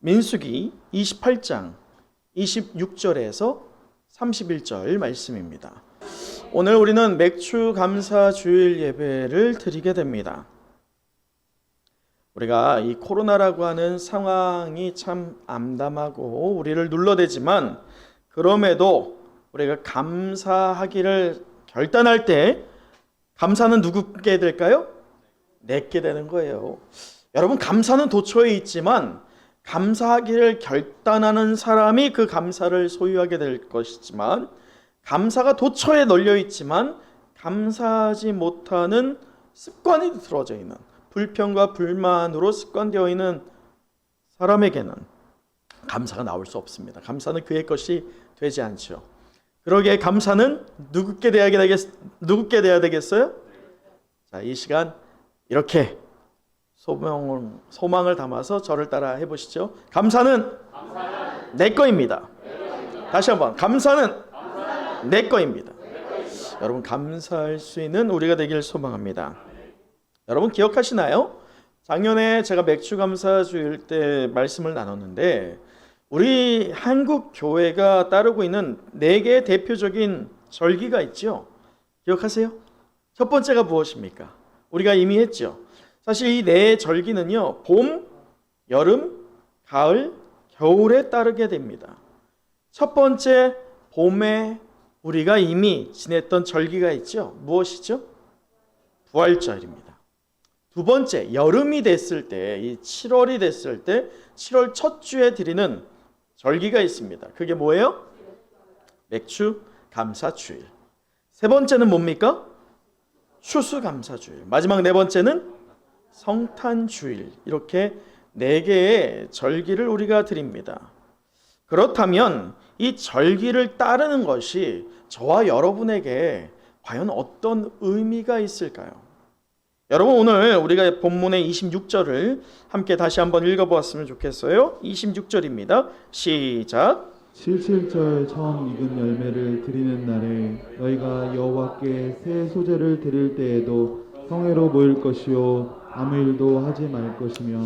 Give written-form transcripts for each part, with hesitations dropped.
민수기 28장 26절에서 31절 말씀입니다. 오늘 우리는 맥주 감사 주일 예배를 드리게 됩니다. 우리가 이 코로나라고 하는 상황이 참 암담하고 우리를 눌러대지만, 그럼에도 우리가 감사하기를 결단할 때 감사는 누구께 될까요? 내게 되는 거예요. 여러분, 감사는 도처에 있지만 감사하기를 결단하는 사람이 그 감사를 소유하게 될 것이지만, 감사가 도처에 널려 있지만 감사하지 못하는 습관이 들어져 있는, 불평과 불만으로 습관되어 있는 사람에게는 감사가 나올 수 없습니다. 감사는 그의 것이 되지 않죠. 그러기에 감사는 누구께 돼야 되겠어요? 자, 이 시간 이렇게 소망을 담아서 저를 따라 해보시죠. 감사는 내 거입니다. 다시 한번, 감사는 내 거입니다. 여러분, 감사할 수 있는 우리가 되길 소망합니다. 여러분, 기억하시나요? 작년에 제가 맥주 감사 주일 때 말씀을 나눴는데, 우리 한국 교회가 따르고 있는 4개의 대표적인 절기가 있죠. 기억하세요? 첫 번째가 무엇입니까? 우리가 이미 했죠. 사실 이 4 절기는요, 봄, 여름, 가을, 겨울에 따르게 됩니다. 첫 번째, 봄에 우리가 이미 지냈던 절기가 있죠. 무엇이죠? 부활절입니다. 두 번째, 여름이 됐을 때, 이 7월이 됐을 때 7월 첫 주에 드리는 절기가 있습니다. 그게 뭐예요? 맥주 감사주일. 세 번째는 뭡니까? 추수감사주일. 마지막 4번째는 성탄주일. 이렇게 4개의 절기를 우리가 드립니다. 그렇다면 이 절기를 따르는 것이 저와 여러분에게 과연 어떤 의미가 있을까요? 여러분, 오늘 우리가 본문의 26절을 함께 다시 한번 읽어보았으면 좋겠어요. 26절입니다. 시작. 77절 처음 익은 열매를 드리는 날에 너희가 여호와께 새 소재를 드릴 때에도 성회로 모일 것이요 아무 일도 하지 말 것이며.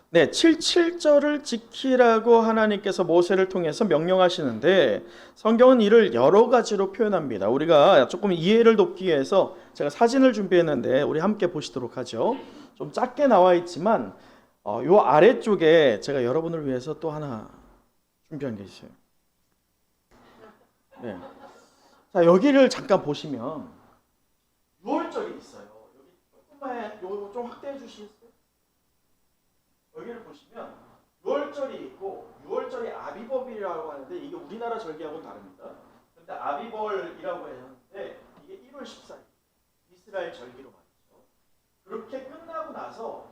네, 77절을 지키라고 하나님께서 모세를 통해서 명령하시는데, 성경은 이를 여러 가지로 표현합니다. 우리가 조금 이해를 돕기 위해서 제가 사진을 준비했는데 우리 함께 보시도록 하죠. 좀 작게 나와 있지만 요 아래쪽에 제가 여러분을 위해서 또 하나 준비한 게 있어요. 네. 자, 여기를 잠깐 보시면 6월절이 있어요. 여기 조금만 좀 확대해 주시겠어요? 여기를 보시면 6월절이 있고, 6월절이 아비벌이라고 하는데 이게 우리나라 절기하고는 다릅니다. 근데 아비벌이라고 했는데 이게 1월 14일 이스라엘 절기로 말이죠. 그렇게 끝나고 나서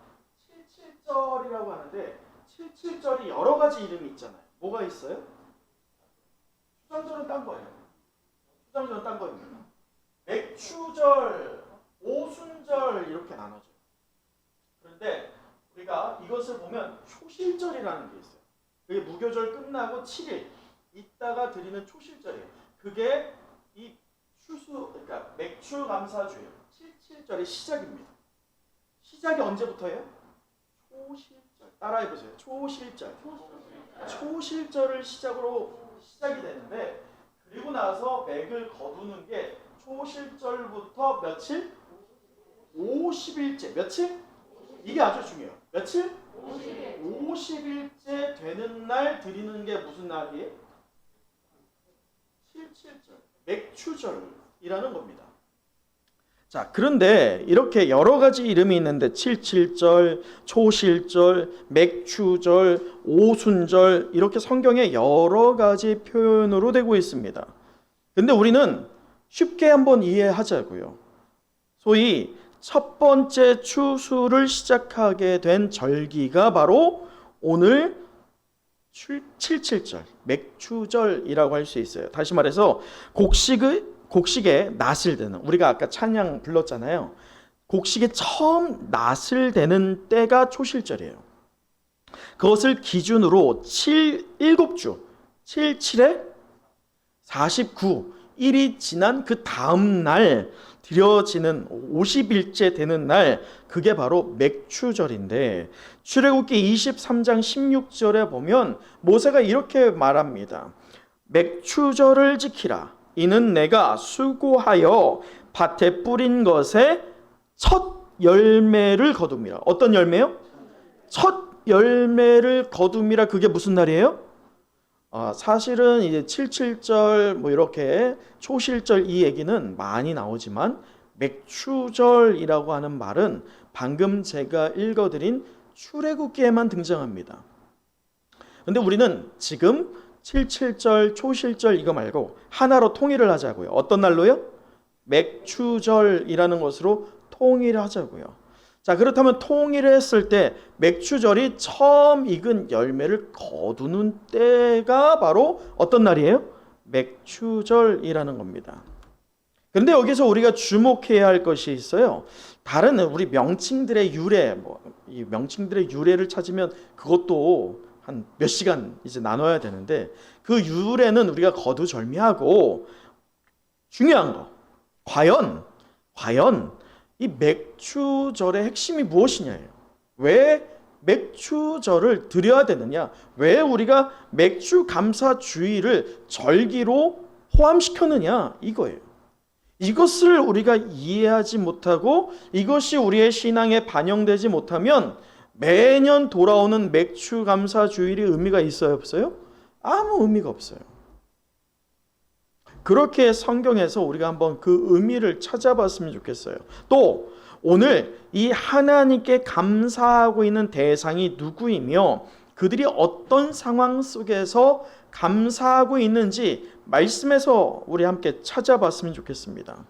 77절이라고 하는데 77절이 여러 가지 이름이 있잖아요. 뭐가 있어요? 추장절은 딴 거예요. 추장절은 딴 거입니다. 맥추절, 오순절 이렇게 나눠져요. 그런데 우리가 이것을 보면 초실절이라는 게 있어요. 그게 무교절 끝나고 7일 있다가 드리는 초실절이에요. 그게 이 그러니까 맥주 감사주일 77절의 시작입니다. 시작이 언제부터예요? 초실절. 따라해보세요. 초실절. 초실절을 시작이 되는데, 그리고 나서 맥을 거두는 게 초실절부터 며칠? 50일째. 며칠? 이게 아주 중요해요. 며칠? 50일째 되는 날 드리는 게 무슨 날이에요? 77절. 맥추절이라는 겁니다. 자, 그런데 이렇게 여러 가지 이름이 있는데 77절, 초실절, 맥추절, 오순절, 이렇게 성경에 여러 가지 표현으로 되고 있습니다. 근데 우리는 쉽게 한번 이해하자고요. 소위 첫 번째 추수를 시작하게 된 절기가 바로 오늘 77절, 맥추절이라고 할 수 있어요. 다시 말해서 곡식의 낫을 되는, 우리가 아까 찬양 불렀잖아요. 곡식의 처음 낫을 되는 때가 초실절이에요. 그것을 기준으로 7주, 77에 49, 일이 지난 그 다음 날 드려지는 50일째 되는 날, 그게 바로 맥추절인데, 출애굽기 23장 16절에 보면 모세가 이렇게 말합니다. 맥추절을 지키라. 이는 내가 수고하여 밭에 뿌린 것에 첫 열매를 거둠이라. 어떤 열매요? 첫 열매를 거둠이라. 그게 무슨 날이에요? 사실은 이제 77절 뭐 이렇게 초실절 이 얘기는 많이 나오지만, 맥추절이라고 하는 말은 방금 제가 읽어드린 출애굽기에만 등장합니다. 근데 우리는 지금 77절 초실절 이거 말고 하나로 통일을 하자고요. 어떤 날로요? 맥추절이라는 것으로 통일을 하자고요. 자, 그렇다면 통일을 했을 때 맥추절이 처음 익은 열매를 거두는 때가 바로 어떤 날이에요? 맥추절이라는 겁니다. 그런데 여기서 우리가 주목해야 할 것이 있어요. 다른 우리 명칭들의 유래, 이 명칭들의 유래를 찾으면 그것도 한 몇 시간 이제 나눠야 되는데, 그 유래는 우리가 거두절미하고, 중요한 거, 과연 이 맥추절의 핵심이 무엇이냐예요. 왜 맥추절을 드려야 되느냐? 왜 우리가 맥추 감사 주일을 절기로 포함시켰느냐? 이거예요. 이것을 우리가 이해하지 못하고 이것이 우리의 신앙에 반영되지 못하면 매년 돌아오는 맥추 감사 주일이 의미가 있어요, 없어요? 아무 의미가 없어요. 그렇게 성경에서 우리가 한번 그 의미를 찾아봤으면 좋겠어요. 또 오늘 이 하나님께 감사하고 있는 대상이 누구이며 그들이 어떤 상황 속에서 감사하고 있는지 말씀에서 우리 함께 찾아봤으면 좋겠습니다.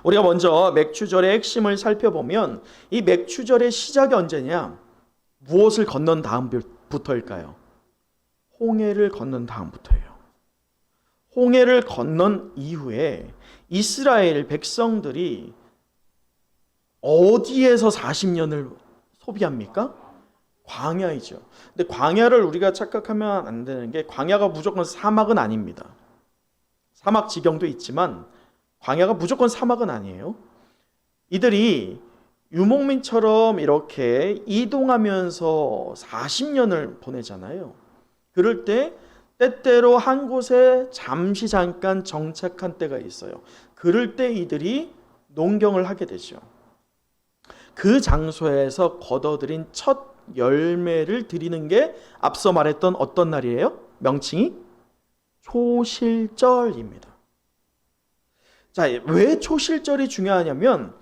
우리가 먼저 맥추절의 핵심을 살펴보면, 이 맥추절의 시작이 언제냐? 무엇을 건넌 다음부터일까요? 홍해를 건넌 다음부터예요. 홍해를 건넌 이후에 이스라엘 백성들이 어디에서 40년을 소비합니까? 광야이죠. 근데 광야를 우리가 착각하면 안 되는 게, 광야가 무조건 사막은 아닙니다. 사막 지경도 있지만 광야가 무조건 사막은 아니에요. 이들이 유목민처럼 이렇게 이동하면서 40년을 보내잖아요. 그럴 때 때때로 한 곳에 잠깐 정착한 때가 있어요. 그럴 때 이들이 농경을 하게 되죠. 그 장소에서 거둬들인 첫 열매를 드리는 게 앞서 말했던 어떤 날이에요? 명칭이 초실절입니다. 자, 왜 초실절이 중요하냐면,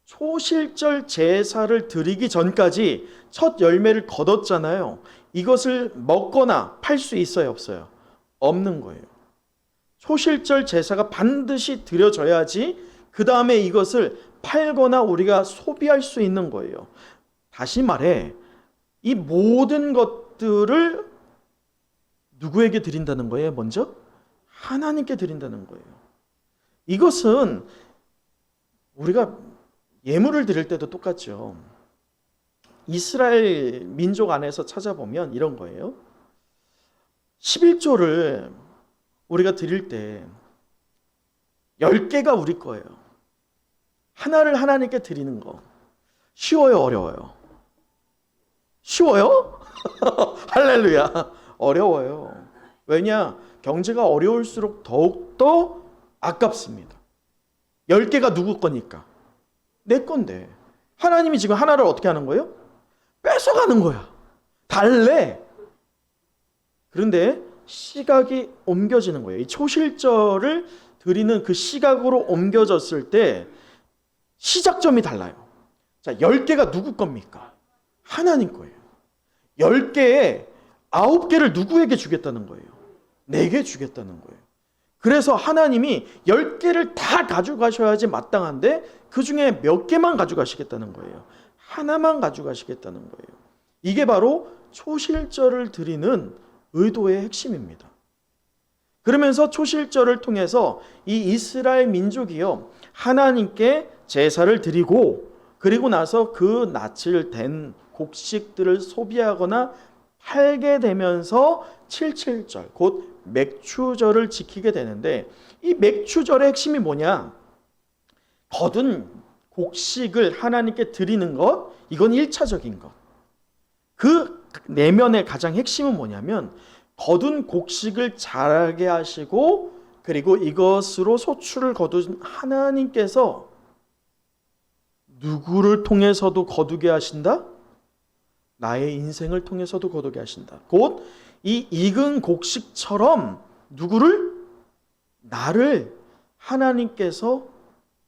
초실절 제사를 드리기 전까지 첫 열매를 거뒀잖아요. 이것을 먹거나 팔 수 있어요, 없어요? 없는 거예요. 초실절 제사가 반드시 드려져야지 그 다음에 이것을 팔거나 우리가 소비할 수 있는 거예요. 다시 말해, 이 모든 것들을 누구에게 드린다는 거예요? 먼저 하나님께 드린다는 거예요. 이것은 우리가 예물을 드릴 때도 똑같죠. 이스라엘 민족 안에서 찾아보면 이런 거예요. 11조를 우리가 드릴 때 10개가 우리 거예요. 하나를 하나님께 드리는 거 쉬워요, 어려워요? 쉬워요? 할렐루야. 어려워요. 왜냐? 경제가 어려울수록 더욱더 아깝습니다. 10개가 누구 거니까? 내 건데. 하나님이 지금 하나를 어떻게 하는 거예요? 뺏어가는 거야. 달래. 그런데 시각이 옮겨지는 거예요. 이 초실절을 드리는 그 시각으로 옮겨졌을 때 시작점이 달라요. 자, 10개가 누구 겁니까? 하나님 거예요. 10개에 9개를 누구에게 주겠다는 거예요? 내게 주겠다는 거예요. 그래서 하나님이 10개를 다 가져가셔야지 마땅한데 그 중에 몇 개만 가져가시겠다는 거예요. 하나만 가져가시겠다는 거예요. 이게 바로 초실절을 드리는 의도의 핵심입니다. 그러면서 초실절을 통해서 이 이스라엘 민족이요, 하나님께 제사를 드리고 그리고 나서 그 낯을 댄 곡식들을 소비하거나 팔게 되면서 77절, 곧 맥추절을 지키게 되는데, 이 맥추절의 핵심이 뭐냐? 거둔 곡식을 하나님께 드리는 것, 이건 1차적인 것. 그 내면의 가장 핵심은 뭐냐면 거둔 곡식을 자라게 하시고 그리고 이것으로 소출을 거둔 하나님께서 누구를 통해서도 거두게 하신다? 나의 인생을 통해서도 거두게 하신다. 곧 이 익은 곡식처럼 누구를? 나를 하나님께서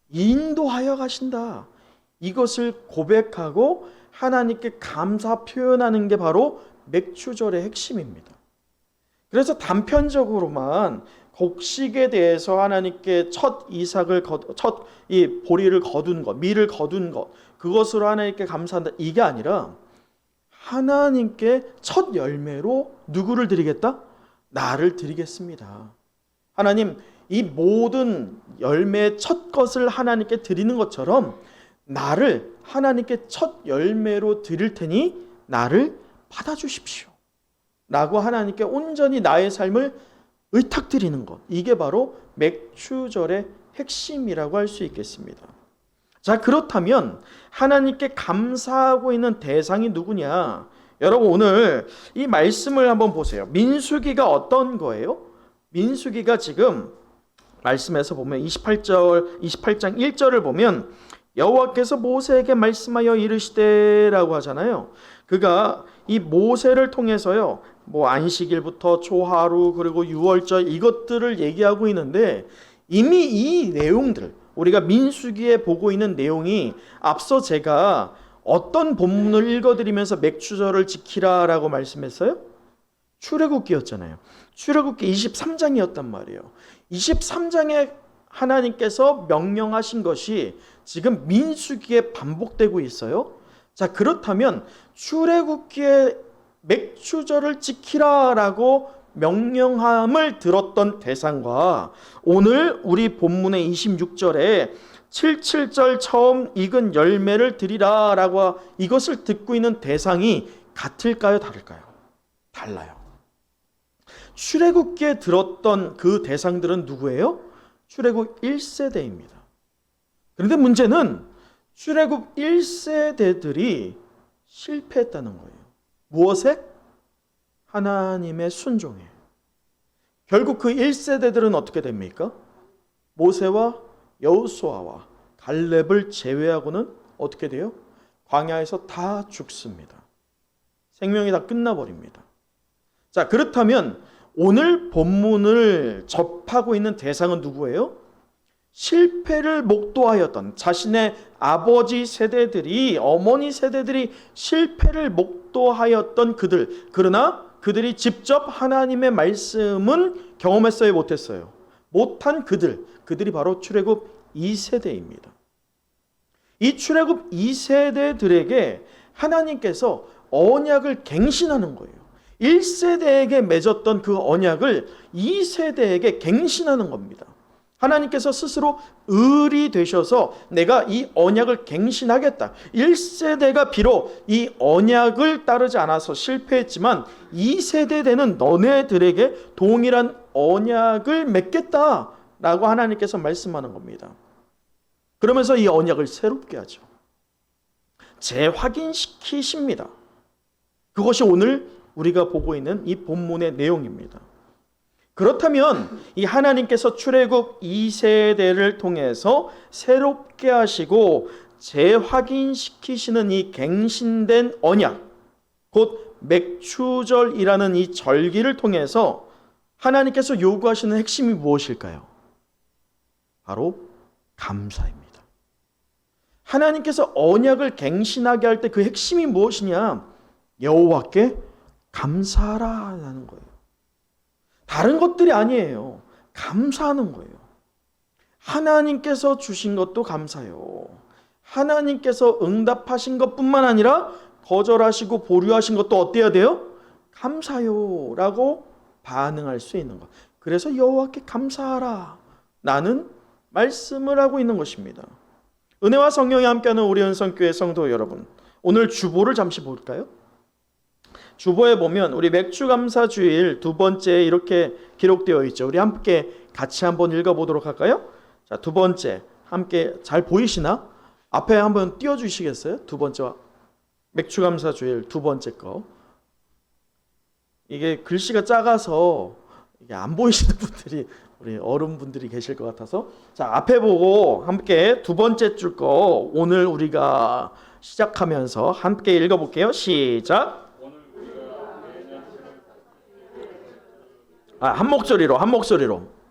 인도하여 가신다. 이것을 고백하고 하나님께 감사 표현하는 게 바로 맥추절의 핵심입니다. 그래서 단편적으로만 곡식에 대해서 하나님께 첫 이삭을 첫 이 보리를 거둔 것, 밀을 거둔 것, 그것으로 하나님께 감사한다. 이게 아니라 하나님께 첫 열매로 누구를 드리겠다? 나를 드리겠습니다. 하나님, 이 모든 열매의 첫 것을 하나님께 드리는 것처럼 나를 하나님께 첫 열매로 드릴 테니 나를 받아주십시오 라고 하나님께 온전히 나의 삶을 의탁드리는 것, 이게 바로 맥추절의 핵심이라고 할 수 있겠습니다. 자, 그렇다면 하나님께 감사하고 있는 대상이 누구냐? 여러분, 오늘 이 말씀을 한번 보세요. 민수기가 어떤 거예요? 민수기가 지금 말씀에서 보면 28장 1절을 보면 여호와께서 모세에게 말씀하여 이르시되라고 하잖아요. 그가 이 모세를 통해서요, 뭐 안식일부터 초하루 그리고 유월절 이것들을 얘기하고 있는데 이미 이 내용들, 우리가 민수기에 보고 있는 내용이 앞서 제가 어떤 본문을 읽어드리면서 맥추절을 지키라라고 말씀했어요? 출애굽기였잖아요. 출애굽기 23장이었단 말이에요. 23장에 하나님께서 명령하신 것이 지금 민수기에 반복되고 있어요. 자, 그렇다면 출애굽기에 맥추절을 지키라라고 명령함을 들었던 대상과 오늘 우리 본문의 26절에 77절 처음 익은 열매를 드리라라고 이것을 듣고 있는 대상이 같을까요? 다를까요? 달라요. 출애굽기에 들었던 그 대상들은 누구예요? 출애굽 1세대입니다. 그런데 문제는 출애굽 1세대들이 실패했다는 거예요. 무엇에? 하나님의 순종에. 결국 그 1세대들은 어떻게 됩니까? 모세와 여호수아와 갈렙을 제외하고는 어떻게 돼요? 광야에서 다 죽습니다. 생명이 다 끝나버립니다. 자, 그렇다면 오늘 본문을 접하고 있는 대상은 누구예요? 실패를 목도하였던 자신의 아버지 세대들이, 어머니 세대들이 실패를 목도하였던 그들, 그러나 그들이 직접 하나님의 말씀은 경험했어요, 못했어요? 못한 그들이 바로 출애굽 2세대입니다. 이 출애굽 2세대들에게 하나님께서 언약을 갱신하는 거예요. 1세대에게 맺었던 그 언약을 2세대에게 갱신하는 겁니다. 하나님께서 스스로 을이 되셔서 내가 이 언약을 갱신하겠다. 1세대가 비록 이 언약을 따르지 않아서 실패했지만 2세대 되는 너네들에게 동일한 언약을 맺겠다라고 하나님께서 말씀하는 겁니다. 그러면서 이 언약을 새롭게 하죠. 재확인시키십니다. 그것이 오늘 우리가 보고 있는 이 본문의 내용입니다. 그렇다면 이 하나님께서 출애굽 2세대를 통해서 새롭게 하시고 재확인시키시는 이 갱신된 언약, 곧 맥추절이라는 이 절기를 통해서 하나님께서 요구하시는 핵심이 무엇일까요? 바로 감사입니다. 하나님께서 언약을 갱신하게 할 때 그 핵심이 무엇이냐? 여호와께 감사하라는 거예요. 다른 것들이 아니에요. 감사하는 거예요. 하나님께서 주신 것도 감사요. 하나님께서 응답하신 것뿐만 아니라 거절하시고 보류하신 것도 어때야 돼요? 감사요 라고 반응할 수 있는 것. 그래서 여호와께 감사하라 나는 말씀을 하고 있는 것입니다. 은혜와 성령이 함께하는 우리 은성교회 성도 여러분, 오늘 주보를 잠시 볼까요? 주보에 보면 우리 맥추감사주일 두 번째 이렇게 기록되어 있죠. 우리 함께 같이 한번 읽어보도록 할까요? 자, 두 번째, 함께 잘 보이시나? 앞에 한번 띄워주시겠어요? 두 번째와 맥주감사 주일 두 번째 거. 이게 글씨가 작아서 이게 안 보이시는 분들이 우리 어른분들이 계실 것 같아서, 자, 앞에 보고 함께 두 번째 줄 거 오늘 우리가 시작하면서 함께 읽어볼게요. 시작. 한 목소리로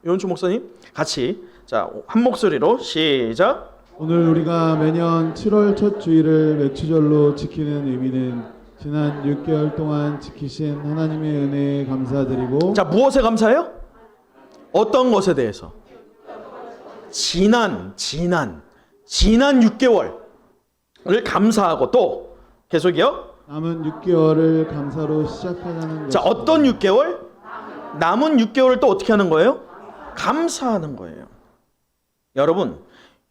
요은주 목사님 같이, 자, 한 목소리로 시작. 오늘 우리가 매년 7월 첫 주일을 맥주절로 지키는 의미는 지난 6개월 동안 지키신 하나님의 은혜에 감사드리고, 자, 무엇에 감사해요? 어떤 것에 대해서? 지난 6개월을 감사하고, 또 계속이요. 남은 6개월을 감사로 시작하자는 자, 것입니다. 어떤 6개월? 남은 6개월을 또 어떻게 하는 거예요? 감사하는 거예요. 여러분,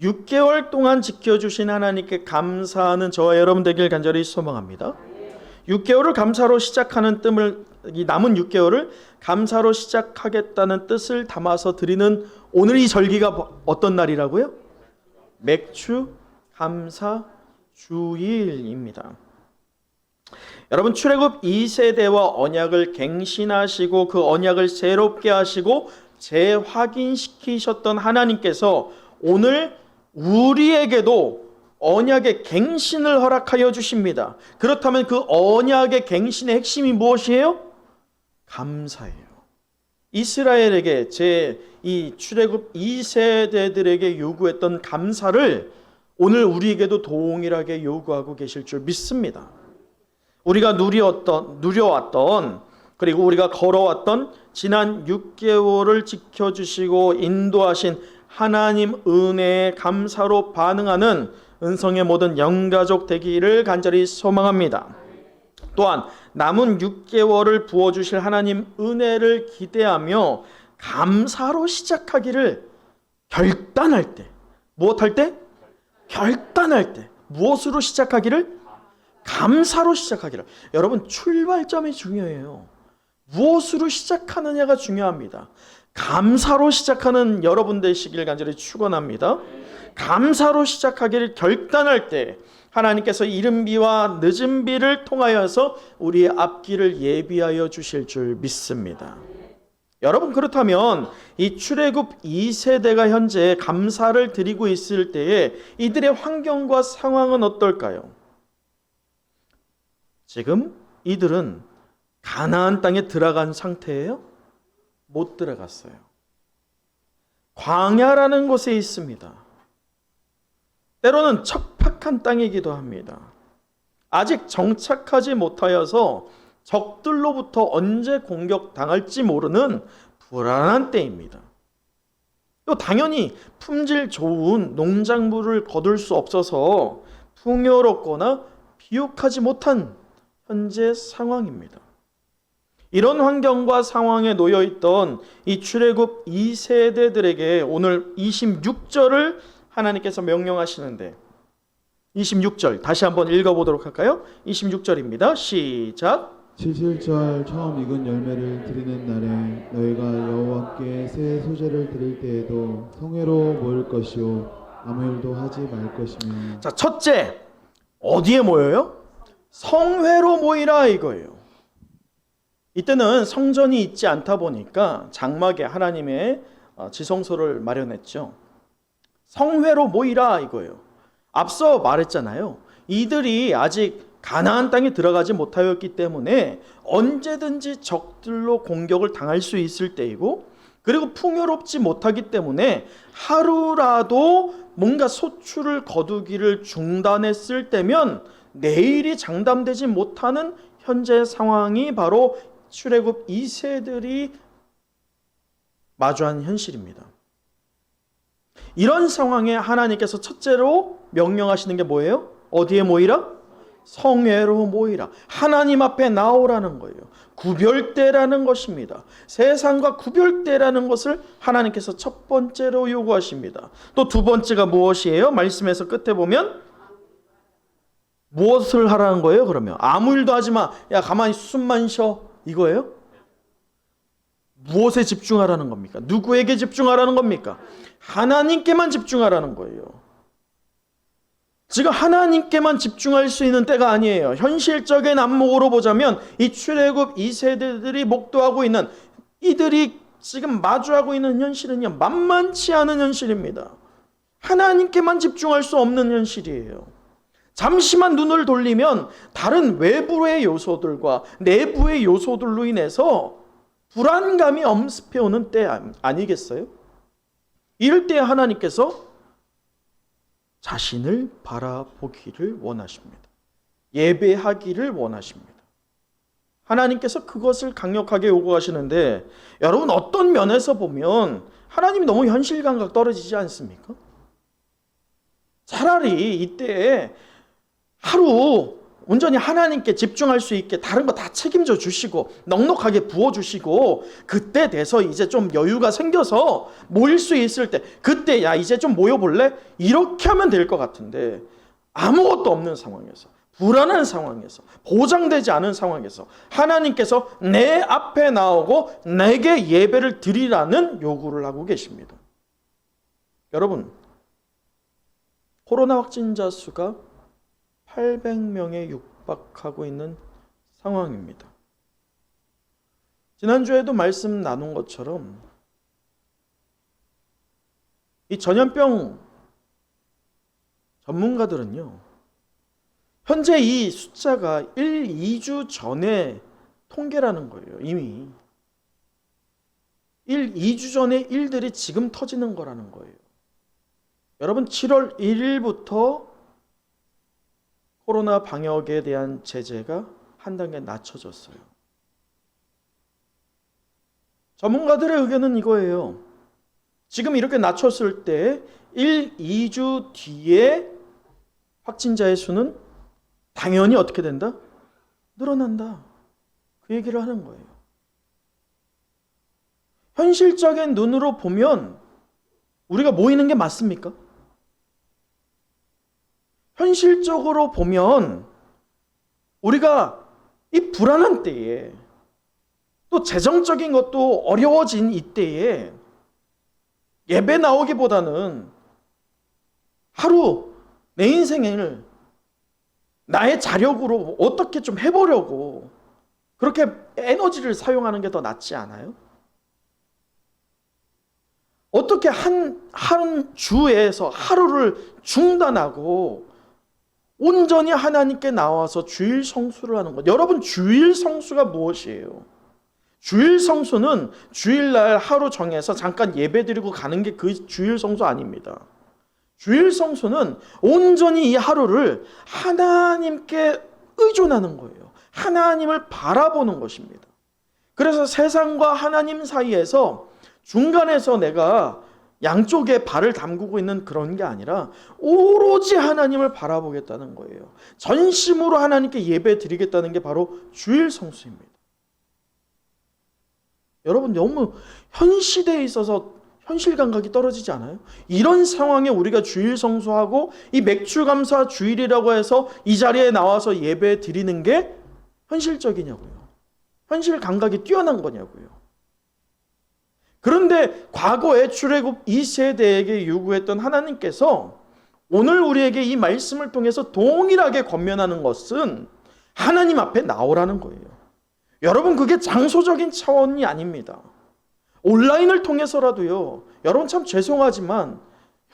6개월 동안 지켜주신 하나님께 감사하는 저와 여러분 되길 간절히 소망합니다. 6개월을 감사로 시작하는 뜸을, 이 남은 6개월을 감사로 시작하겠다는 뜻을 담아서 드리는 오늘 이 절기가 어떤 날이라고요? 맥주 감사 주일입니다. 여러분, 출애굽 2세대와 언약을 갱신하시고 그 언약을 새롭게 하시고 재확인시키셨던 하나님께서 오늘 우리에게도 언약의 갱신을 허락하여 주십니다. 그렇다면 그 언약의 갱신의 핵심이 무엇이에요? 감사예요. 이스라엘에게 이 출애굽 2세대들에게 요구했던 감사를 오늘 우리에게도 동일하게 요구하고 계실 줄 믿습니다. 우리가 누려왔던 그리고 우리가 걸어왔던 지난 6개월을 지켜주시고 인도하신 하나님 은혜에 감사로 반응하는 은성의 모든 영가족 되기를 간절히 소망합니다. 또한 남은 6개월을 부어주실 하나님 은혜를 기대하며 감사로 시작하기를 결단할 때, 무엇할 때? 결단할 때, 무엇으로 시작하기를? 감사로 시작하기를. 여러분, 출발점이 중요해요. 무엇으로 시작하느냐가 중요합니다. 감사로 시작하는 여러분 되시길 간절히 축원합니다. 감사로 시작하기를 결단할 때 하나님께서 이른 비와 늦은 비를 통하여서 우리의 앞길을 예비하여 주실 줄 믿습니다. 여러분, 그렇다면 이 출애굽 2세대가 현재 감사를 드리고 있을 때에 이들의 환경과 상황은 어떨까요? 지금 이들은 가나안 땅에 들어간 상태예요? 못 들어갔어요. 광야라는 곳에 있습니다. 때로는 척박한 땅이기도 합니다. 아직 정착하지 못하여서 적들로부터 언제 공격당할지 모르는 불안한 때입니다. 또 당연히 품질 좋은 농작물을 거둘 수 없어서 풍요롭거나 비옥하지 못한 현재 상황입니다. 이런 환경과 상황에 놓여있던 이 출애굽 2세대들에게 오늘 26절을 하나님께서 명령하시는데, 26절 다시 한번 읽어보도록 할까요? 26절입니다. 시작. 7절 처음 익은 열매를 드리는 날에 너희가 여호와께 새 소재를 드릴 때에도 성회로 모일 것이요 아무 일도 하지 말 것이며. 자, 첫째, 어디에 모여요? 성회로 모이라 이거예요. 이때는 성전이 있지 않다 보니까 장막에 하나님의 지성소를 마련했죠. 성회로 모이라 이거예요. 앞서 말했잖아요. 이들이 아직 가나안 땅에 들어가지 못하였기 때문에 언제든지 적들로 공격을 당할 수 있을 때이고, 그리고 풍요롭지 못하기 때문에 하루라도 뭔가 소출을 거두기를 중단했을 때면 내일이 장담되지 못하는 현재 상황이 바로 출애굽 2세들이 마주한 현실입니다. 이런 상황에 하나님께서 첫째로 명령하시는 게 뭐예요? 어디에 모이라? 성회로 모이라. 하나님 앞에 나오라는 거예요. 구별되라는 것입니다. 세상과 구별되라는 것을 하나님께서 첫 번째로 요구하십니다. 또 두 번째가 무엇이에요? 말씀에서 끝에 보면 무엇을 하라는 거예요? 그러면 아무 일도 하지 마. 야, 가만히 숨만 쉬어. 이거예요? 무엇에 집중하라는 겁니까? 누구에게 집중하라는 겁니까? 하나님께만 집중하라는 거예요. 지금 하나님께만 집중할 수 있는 때가 아니에요. 현실적인 안목으로 보자면 이 출애굽 2세대들이 목도하고 있는, 이들이 지금 마주하고 있는 현실은요, 만만치 않은 현실입니다. 하나님께만 집중할 수 없는 현실이에요. 잠시만 눈을 돌리면 다른 외부의 요소들과 내부의 요소들로 인해서 불안감이 엄습해오는 때 아니겠어요? 이럴 때 하나님께서 자신을 바라보기를 원하십니다. 예배하기를 원하십니다. 하나님께서 그것을 강력하게 요구하시는데, 여러분 어떤 면에서 보면 하나님이 너무 현실감각 떨어지지 않습니까? 차라리 이때 하루 온전히 하나님께 집중할 수 있게 다른 거 다 책임져 주시고 넉넉하게 부어주시고, 그때 돼서 이제 좀 여유가 생겨서 모일 수 있을 때 그때 야 이제 좀 모여볼래? 이렇게 하면 될 것 같은데, 아무것도 없는 상황에서, 불안한 상황에서, 보장되지 않은 상황에서 하나님께서 내 앞에 나오고 내게 예배를 드리라는 요구를 하고 계십니다. 여러분, 코로나 확진자 수가 800명에 육박하고 있는 상황입니다. 지난주에도 말씀 나눈 것처럼 이 전염병 전문가들은요, 현재 이 숫자가 2주 전에 통계라는 거예요. 이미 2주 전에 일들이 지금 터지는 거라는 거예요. 여러분, 7월 1일부터 코로나 방역에 대한 제재가 한 단계 낮춰졌어요. 전문가들의 의견은 이거예요. 지금 이렇게 낮췄을 때 2주 뒤에 확진자의 수는 당연히 어떻게 된다? 늘어난다. 그 얘기를 하는 거예요. 현실적인 눈으로 보면 우리가 모이는 게 맞습니까? 현실적으로 보면 우리가 이 불안한 때에, 또 재정적인 것도 어려워진 이때에 예배 나오기보다는 하루 내 인생을 나의 자력으로 어떻게 좀 해보려고 그렇게 에너지를 사용하는 게 더 낫지 않아요? 어떻게 한 주에서 하루를 중단하고 온전히 하나님께 나와서 주일 성수를 하는 것. 여러분, 주일 성수가 무엇이에요? 주일 성수는 주일날 하루 정해서 잠깐 예배드리고 가는 게 그 주일 성수 아닙니다. 주일 성수는 온전히 이 하루를 하나님께 의존하는 거예요. 하나님을 바라보는 것입니다. 그래서 세상과 하나님 사이에서 중간에서 내가 양쪽에 발을 담그고 있는 그런 게 아니라 오로지 하나님을 바라보겠다는 거예요. 전심으로 하나님께 예배 드리겠다는 게 바로 주일 성수입니다. 여러분, 너무 현 시대에 있어서 현실 감각이 떨어지지 않아요? 이런 상황에 우리가 주일 성수하고 이 맥주감사 주일이라고 해서 이 자리에 나와서 예배 드리는 게 현실적이냐고요? 현실 감각이 뛰어난 거냐고요? 그런데 과거에 출애굽 2세대에게 요구했던 하나님께서 오늘 우리에게 이 말씀을 통해서 동일하게 권면하는 것은 하나님 앞에 나오라는 거예요. 여러분, 그게 장소적인 차원이 아닙니다. 온라인을 통해서라도요, 여러분 참 죄송하지만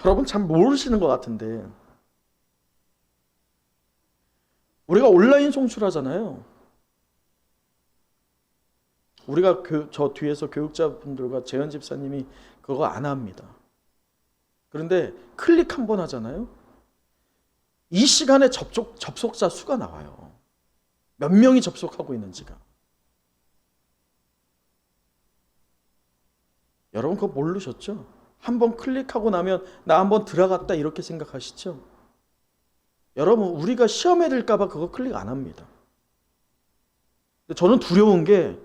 여러분 참 모르시는 것 같은데, 우리가 온라인 송출하잖아요. 우리가 저 뒤에서 교육자분들과 재현 집사님이 그거 안 합니다. 그런데 클릭 한 번 하잖아요. 이 시간에 접속자 수가 나와요. 몇 명이 접속하고 있는지가. 여러분 그거 모르셨죠? 한 번 클릭하고 나면 나 한번 들어갔다 이렇게 생각하시죠? 여러분, 우리가 시험에 들까 봐 그거 클릭 안 합니다. 근데 저는 두려운 게,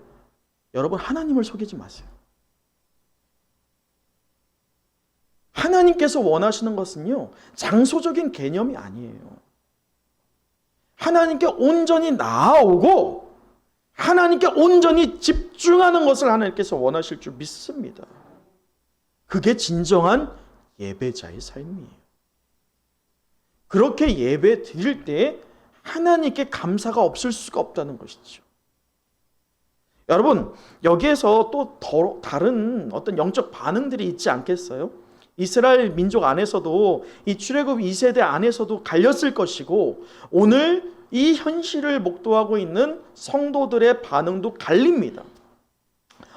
여러분 하나님을 속이지 마세요. 하나님께서 원하시는 것은요, 장소적인 개념이 아니에요. 하나님께 온전히 나아오고 하나님께 온전히 집중하는 것을 하나님께서 원하실 줄 믿습니다. 그게 진정한 예배자의 삶이에요. 그렇게 예배 드릴 때 하나님께 감사가 없을 수가 없다는 것이죠. 여러분, 여기에서 또 다른 어떤 영적 반응들이 있지 않겠어요? 이스라엘 민족 안에서도 이 출애굽 2세대 안에서도 갈렸을 것이고, 오늘 이 현실을 목도하고 있는 성도들의 반응도 갈립니다.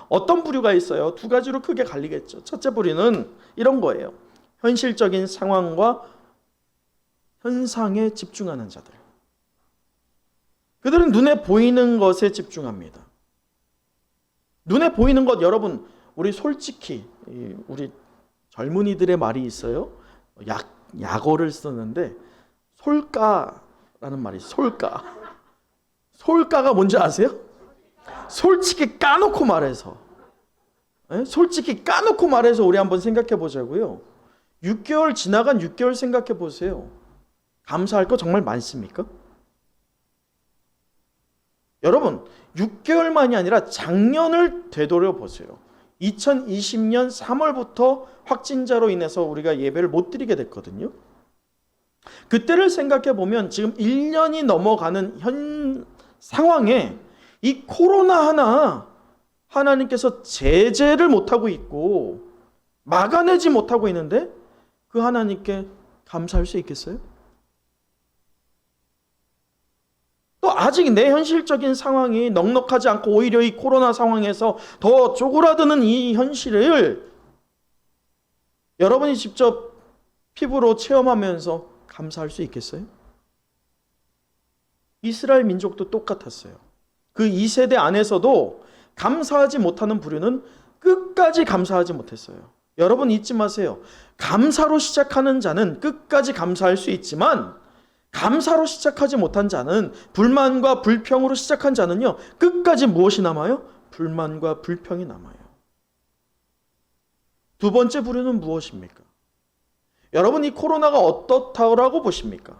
어떤 부류가 있어요? 두 가지로 크게 갈리겠죠. 첫째 부류는 이런 거예요. 현실적인 상황과 현상에 집중하는 자들. 그들은 눈에 보이는 것에 집중합니다. 눈에 보이는 것, 여러분, 우리 솔직히 우리 젊은이들의 말이 있어요. 약어를 쓰는데 솔까라는 말이 있어요. 솔까. 솔까가 뭔지 아세요? 솔직히 까놓고 말해서. 솔직히 까놓고 말해서 우리 한번 생각해 보자고요. 6개월 지나간 6개월 생각해 보세요. 감사할 거 정말 많습니까? 여러분, 6개월만이 아니라 작년을 되돌려 보세요. 2020년 3월부터 확진자로 인해서 우리가 예배를 못 드리게 됐거든요. 그때를 생각해 보면 지금 1년이 넘어가는 현 상황에 이 코로나 하나님께서 제재를 못하고 있고 막아내지 못하고 있는데 그 하나님께 감사할 수 있겠어요? 또 아직 내 현실적인 상황이 넉넉하지 않고 오히려 이 코로나 상황에서 더 쪼그라드는 이 현실을 여러분이 직접 피부로 체험하면서 감사할 수 있겠어요? 이스라엘 민족도 똑같았어요. 그 2세대 안에서도 감사하지 못하는 부류는 끝까지 감사하지 못했어요. 여러분 잊지 마세요. 감사로 시작하는 자는 끝까지 감사할 수 있지만 감사로 시작하지 못한 자는, 불만과 불평으로 시작한 자는요, 끝까지 무엇이 남아요? 불만과 불평이 남아요. 두 번째 부류는 무엇입니까? 여러분, 이 코로나가 어떻다고 보십니까?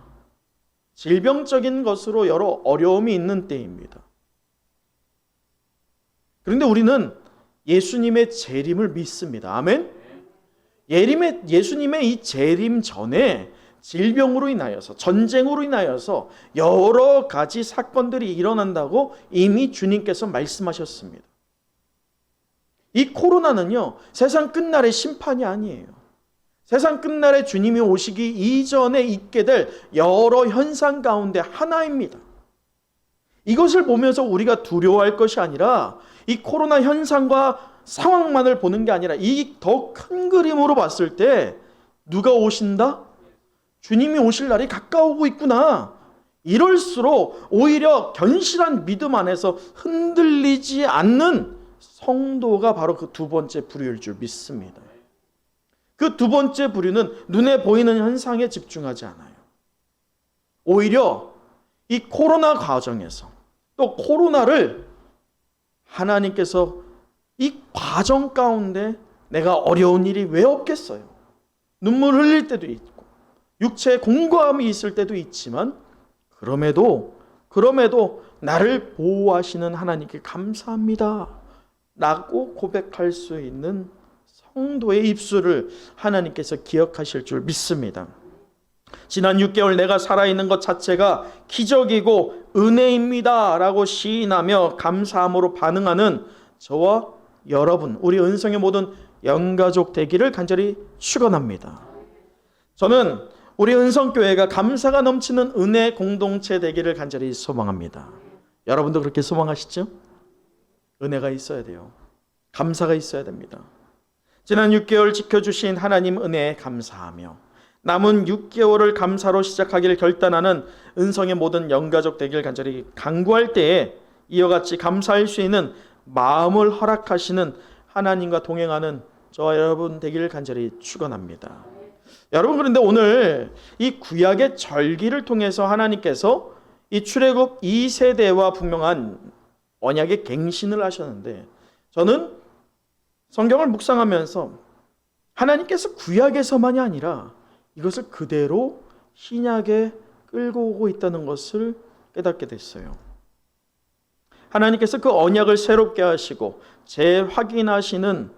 질병적인 것으로 여러 어려움이 있는 때입니다. 그런데 우리는 예수님의 재림을 믿습니다. 아멘? 예수님의 이 재림 전에 질병으로 인하여서, 전쟁으로 인하여서 여러 가지 사건들이 일어난다고 이미 주님께서 말씀하셨습니다. 이 코로나는요, 세상 끝날의 심판이 아니에요. 세상 끝날에 주님이 오시기 이전에 있게 될 여러 현상 가운데 하나입니다. 이것을 보면서 우리가 두려워할 것이 아니라 이 코로나 현상과 상황만을 보는 게 아니라 이 더 큰 그림으로 봤을 때 누가 오신다? 주님이 오실 날이 가까우고 있구나. 이럴수록 오히려 견실한 믿음 안에서 흔들리지 않는 성도가 바로 그 두 번째 부류일 줄 믿습니다. 그 두 번째 부류는 눈에 보이는 현상에 집중하지 않아요. 오히려 이 코로나 과정에서 또 코로나를 하나님께서 이 과정 가운데 내가 어려운 일이 왜 없겠어요? 눈물 흘릴 때도 있고 육체의 공고함이 있을 때도 있지만 그럼에도 나를 보호하시는 하나님께 감사합니다 라고 고백할 수 있는 성도의 입술을 하나님께서 기억하실 줄 믿습니다. 지난 6개월 내가 살아있는 것 자체가 기적이고 은혜입니다 라고 시인하며 감사함으로 반응하는 저와 여러분, 우리 은성의 모든 영가족 되기를 간절히 축원합니다. 저는 우리 은성교회가 감사가 넘치는 은혜 공동체 되기를 간절히 소망합니다. 여러분도 그렇게 소망하시죠? 은혜가 있어야 돼요. 감사가 있어야 됩니다. 지난 6개월 지켜주신 하나님 은혜에 감사하며 남은 6개월을 감사로 시작하기를 결단하는 은성의 모든 영가족 되기를 간절히 간구할 때에 이와 같이 감사할 수 있는 마음을 허락하시는 하나님과 동행하는 저와 여러분 되기를 간절히 축원합니다. 여러분, 그런데 오늘 이 구약의 절기를 통해서 하나님께서 이 출애굽 2세대와 분명한 언약의 갱신을 하셨는데, 저는 성경을 묵상하면서 하나님께서 구약에서만이 아니라 이것을 그대로 신약에 끌고 오고 있다는 것을 깨닫게 됐어요. 하나님께서 그 언약을 새롭게 하시고 재확인하시는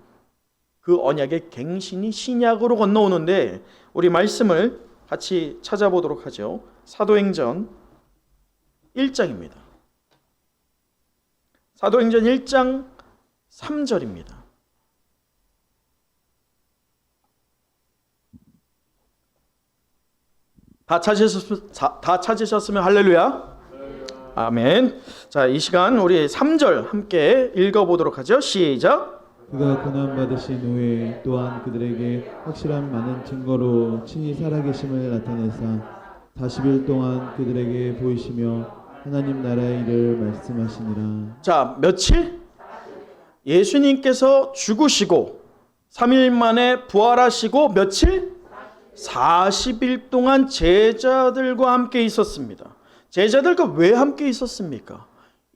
그 언약의 갱신이 신약으로 건너오는데, 우리 말씀을 같이 찾아보도록 하죠. 사도행전 1장입니다. 사도행전 1장 3절입니다. 다 찾으셨으면 할렐루야. 아멘. 자, 이 시간 우리 3절 함께 읽어보도록 하죠. 시작. 그가 고난받으신 후에 또한 그들에게 확실한 많은 증거로 친히 살아계심을 나타내사 40일 동안 그들에게 보이시며 하나님 나라의 일을 말씀하시니라. 자, 며칠? 예수님께서 죽으시고 3일 만에 부활하시고 며칠? 40일 동안 제자들과 함께 있었습니다. 제자들과 왜 함께 있었습니까?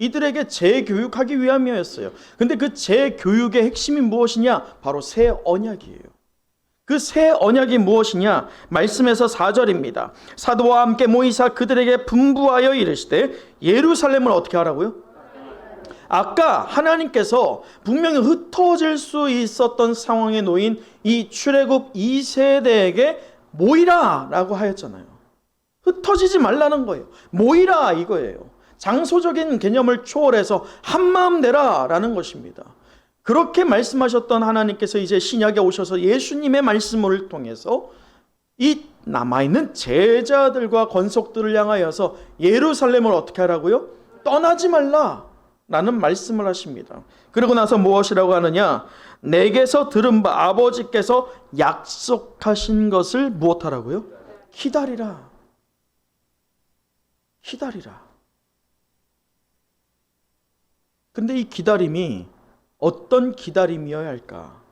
이들에게 재교육하기 위함이었어요. 근데 그 재교육의 핵심이 무엇이냐? 바로 새 언약이에요. 그 새 언약이 무엇이냐? 말씀에서 4절입니다. 사도와 함께 모이사 그들에게 분부하여 이르시되 예루살렘을 어떻게 하라고요? 아까 하나님께서 분명히 흩어질 수 있었던 상황에 놓인 이 출애굽 2세대에게 모이라 라고 하였잖아요. 흩어지지 말라는 거예요. 모이라 이거예요. 장소적인 개념을 초월해서 한마음 되라 라는 것입니다. 그렇게 말씀하셨던 하나님께서 이제 신약에 오셔서 예수님의 말씀을 통해서 이 남아있는 제자들과 권속들을 향하여서 예루살렘을 어떻게 하라고요? 떠나지 말라 라는 말씀을 하십니다. 그러고 나서 무엇이라고 하느냐? 내게서 들은 바 아버지께서 약속하신 것을 무엇하라고요? 기다리라. 기다리라. 근데 이 기다림이 어떤 기다림이어야 할까?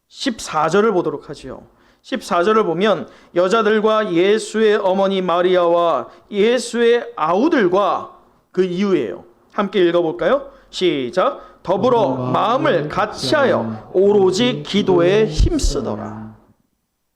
14절을 보도록 하지요. 14절을 보면 여자들과 예수의 어머니 마리아와 예수의 아우들과 그 이유예요. 함께 읽어볼까요? 시작. 더불어 마음을 같이하여 오로지 기도에 힘쓰더라.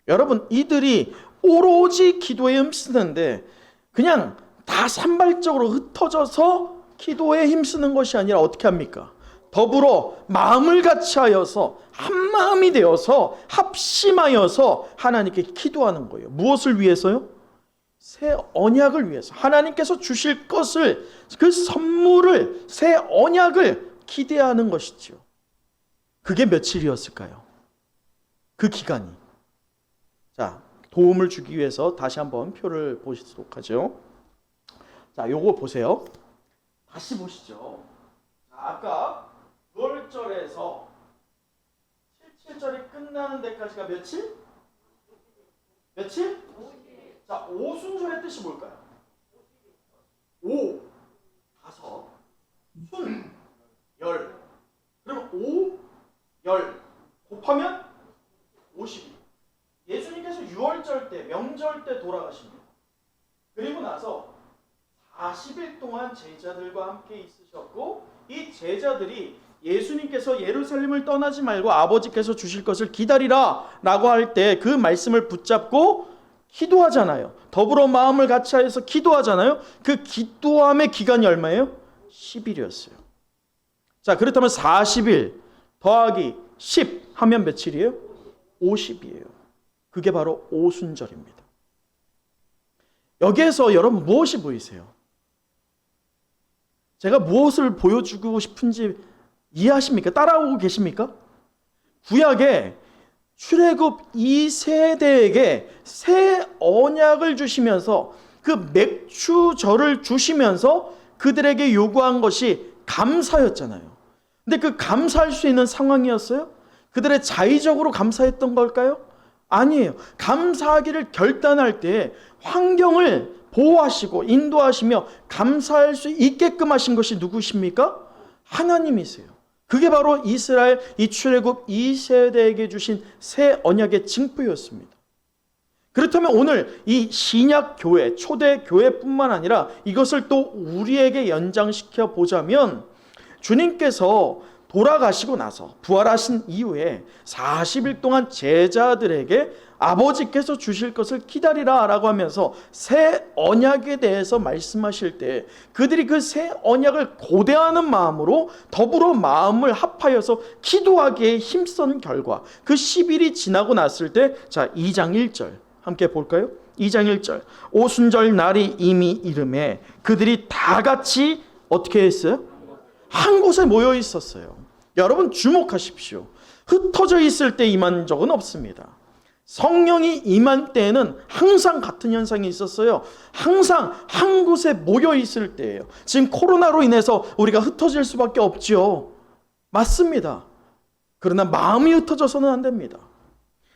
여러분, 이들이 오로지 기도에 힘쓰는데 그냥 다 산발적으로 흩어져서 기도에 힘쓰는 것이 아니라 어떻게 합니까? 더불어 마음을 같이하여서 한마음이 되어서 합심하여서 하나님께 기도하는 거예요. 무엇을 위해서요? 새 언약을 위해서. 하나님께서 주실 것을, 그 선물을, 새 언약을 기대하는 것이지요. 그게 며칠이었을까요? 그 기간이. 자, 도움을 주기 위해서 다시 한번 표를 보시도록 하죠. 자, 요거 보세요. 다시 보시죠. 자, 아까 6절에서 7절이 끝나는 데까지가 며칠? 며칠? 자, 오순절의 뜻이 뭘까요? 오, 5, 순, 열. 그러면 5, 열 곱하면 50이. 예수님께서 6월절 때, 명절 때 돌아가십니다. 그리고 나서 40일 동안 제자들과 함께 있으셨고, 이 제자들이 예수님께서 예루살렘을 떠나지 말고 아버지께서 주실 것을 기다리라 라고 할 때 그 말씀을 붙잡고 기도하잖아요. 더불어 마음을 같이하여서 기도하잖아요. 그 기도함의 기간이 얼마예요? 10일이었어요. 자, 그렇다면 40일 더하기 10 하면 며칠이에요? 50이에요. 그게 바로 오순절입니다. 여기에서 여러분 무엇이 보이세요? 제가 무엇을 보여주고 싶은지 이해하십니까? 따라오고 계십니까? 구약에 출애굽 2세대에게 새 언약을 주시면서 그 맥주절을 주시면서 그들에게 요구한 것이 감사였잖아요. 근데 그 감사할 수 있는 상황이었어요? 그들의 자의적으로 감사했던 걸까요? 아니에요. 감사하기를 결단할 때 환경을 보호하시고 인도하시며 감사할 수 있게끔 하신 것이 누구십니까? 하나님이세요. 그게 바로 이스라엘 이 출애굽 2세대에게 주신 새 언약의 징표였습니다. 그렇다면 오늘 이 신약 교회, 초대 교회뿐만 아니라 이것을 또 우리에게 연장시켜 보자면 주님께서 돌아가시고 나서 부활하신 이후에 40일 동안 제자들에게 아버지께서 주실 것을 기다리라 라고 하면서 새 언약에 대해서 말씀하실 때 그들이 그 새 언약을 고대하는 마음으로 더불어 마음을 합하여서 기도하기에 힘쓴 결과 그 10일이 지나고 났을 때, 자 2장 1절 함께 볼까요? 2장 1절 오순절 날이 이미 이름에 그들이 다 같이 어떻게 했어요? 한 곳에 모여 있었어요. 여러분 주목하십시오. 흩어져 있을 때 임한 적은 없습니다. 성령이 임한 때에는 항상 같은 현상이 있었어요. 항상 한 곳에 모여 있을 때예요. 지금 코로나로 인해서 우리가 흩어질 수밖에 없지요. 맞습니다. 그러나 마음이 흩어져서는 안 됩니다.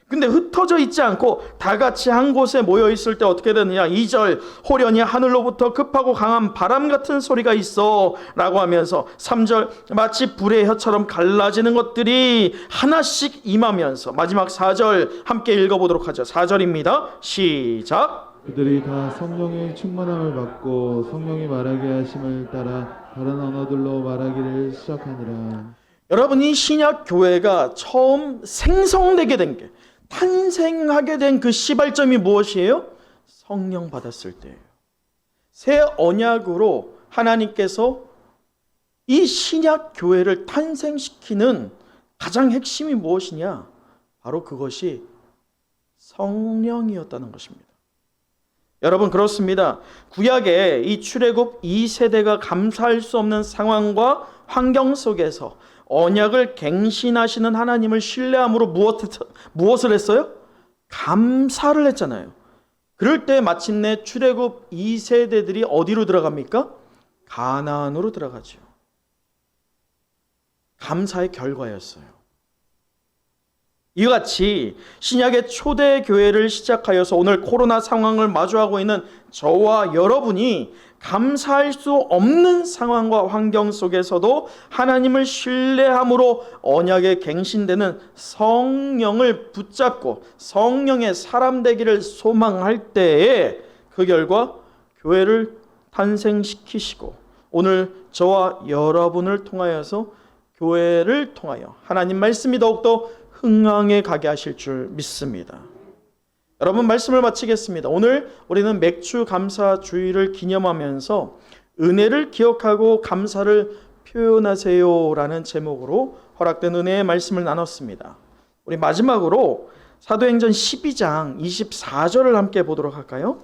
근데 흩어져 있지 않고 다 같이 한 곳에 모여 있을 때 어떻게 되느냐? 2절 호련히 하늘로부터 급하고 강한 바람 같은 소리가 있어 라고 하면서 3절 마치 불의 혀처럼 갈라지는 것들이 하나씩 임하면서 마지막 4절 함께 읽어보도록 하죠. 4절입니다. 시작. 그들이 다 성령의 충만함을 받고 성령이 말하게 하심을 따라 다른 언어들로 말하기를 시작하니라. 여러분 이 신약 교회가 처음 생성되게 된 게 탄생하게 된 그 시발점이 무엇이에요? 성령 받았을 때예요. 새 언약으로 하나님께서 이 신약 교회를 탄생시키는 가장 핵심이 무엇이냐? 바로 그것이 성령이었다는 것입니다. 여러분 그렇습니다. 구약의 이 출애굽 2세대가 감사할 수 없는 상황과 환경 속에서 언약을 갱신하시는 하나님을 신뢰함으로 무엇을 했어요? 감사를 했잖아요. 그럴 때 마침내 출애굽 2세대들이 어디로 들어갑니까? 가나안으로 들어가죠. 감사의 결과였어요. 이와 같이 신약의 초대 교회를 시작하여서 오늘 코로나 상황을 마주하고 있는 저와 여러분이 감사할 수 없는 상황과 환경 속에서도 하나님을 신뢰함으로 언약에 갱신되는 성령을 붙잡고 성령의 사람 되기를 소망할 때에 그 결과 교회를 탄생시키시고 오늘 저와 여러분을 통하여서 교회를 통하여 하나님 말씀이 더욱더 흥왕에 가게 하실 줄 믿습니다. 여러분 말씀을 마치겠습니다. 오늘 우리는 맥주 감사 주일을 기념하면서 은혜를 기억하고 감사를 표현하세요 라는 제목으로 허락된 은혜의 말씀을 나눴습니다. 우리 마지막으로 사도행전 12장 24절을 함께 보도록 할까요?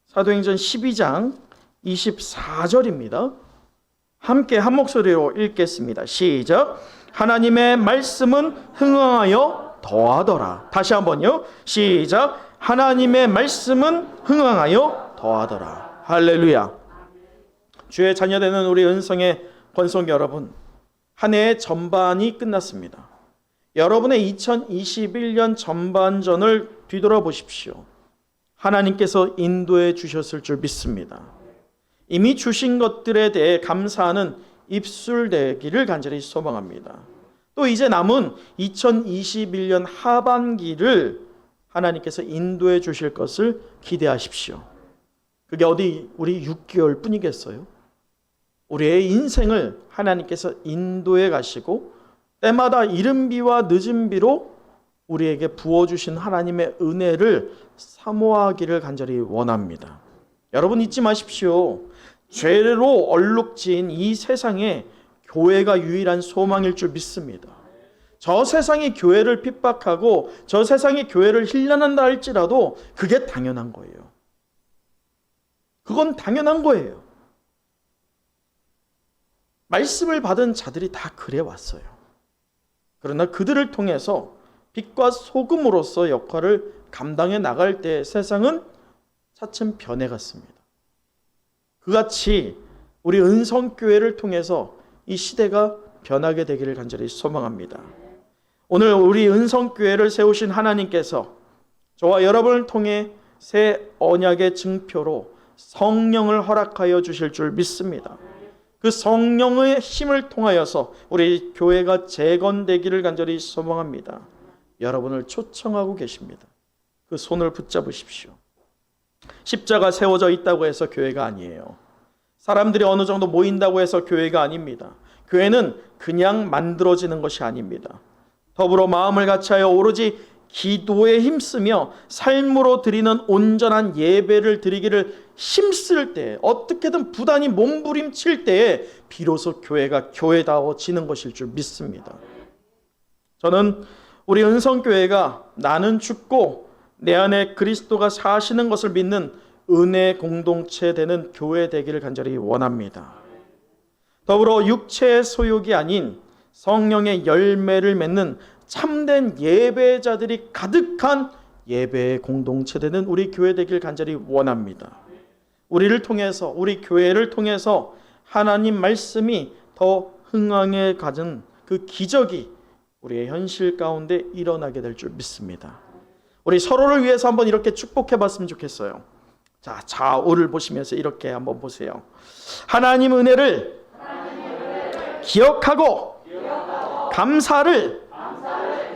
사도행전 12장 24절입니다. 함께 한 목소리로 읽겠습니다. 시작. 하나님의 말씀은 흥왕하여 더하더라. 다시 한번요. 시작. 하나님의 말씀은 흥왕하여 더하더라. 할렐루야. 주의 자녀되는 우리 은성의 권속 여러분, 한 해의 전반이 끝났습니다. 여러분의 2021년 전반전을 뒤돌아보십시오. 하나님께서 인도해 주셨을 줄 믿습니다. 이미 주신 것들에 대해 감사하는 입술되기를 간절히 소망합니다. 또 이제 남은 2021년 하반기를 하나님께서 인도해 주실 것을 기대하십시오. 그게 어디 우리 6개월 뿐이겠어요? 우리의 인생을 하나님께서 인도해 가시고 때마다 이른 비와 늦은 비로 우리에게 부어주신 하나님의 은혜를 사모하기를 간절히 원합니다. 여러분 잊지 마십시오. 죄로 얼룩진 이 세상에 교회가 유일한 소망일 줄 믿습니다. 저 세상이 교회를 핍박하고 저 세상이 교회를 힐난한다 할지라도 그게 당연한 거예요. 그건 당연한 거예요. 말씀을 받은 자들이 다 그래 왔어요. 그러나 그들을 통해서 빛과 소금으로서 역할을 감당해 나갈 때 세상은 차츰 변해갔습니다. 그같이 우리 은성교회를 통해서 이 시대가 변하게 되기를 간절히 소망합니다. 오늘 우리 은성교회를 세우신 하나님께서 저와 여러분을 통해 새 언약의 증표로 성령을 허락하여 주실 줄 믿습니다. 그 성령의 힘을 통하여서 우리 교회가 재건되기를 간절히 소망합니다. 여러분을 초청하고 계십니다. 그 손을 붙잡으십시오. 십자가 세워져 있다고 해서 교회가 아니에요. 사람들이 어느 정도 모인다고 해서 교회가 아닙니다. 교회는 그냥 만들어지는 것이 아닙니다. 더불어 마음을 같이하여 오로지 기도에 힘쓰며 삶으로 드리는 온전한 예배를 드리기를 힘쓸 때, 어떻게든 부단히 몸부림칠 때에 비로소 교회가 교회다워지는 것일 줄 믿습니다. 저는 우리 은성교회가 나는 죽고 내 안에 그리스도가 사시는 것을 믿는 은혜 공동체 되는 교회 되기를 간절히 원합니다. 더불어 육체의 소욕이 아닌 성령의 열매를 맺는 참된 예배자들이 가득한 예배의 공동체 되는 우리 교회 되길 간절히 원합니다. 우리를 통해서, 우리 교회를 통해서 하나님 말씀이 더 흥황에 가진 그 기적이 우리의 현실 가운데 일어나게 될 줄 믿습니다. 우리 서로를 위해서 한번 이렇게 축복해 봤으면 좋겠어요. 자, 좌우를 보시면서 이렇게 한번 보세요. 하나님 은혜를 기억하고 감사를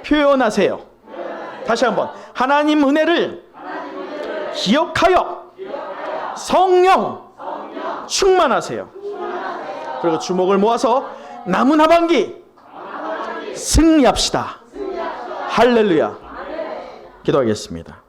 표현하세요. 다시 한번. 하나님 은혜를 기억하여 성령 충만하세요. 그리고 주먹을 모아서 남은 하반기 승리합시다. 할렐루야. 기도하겠습니다.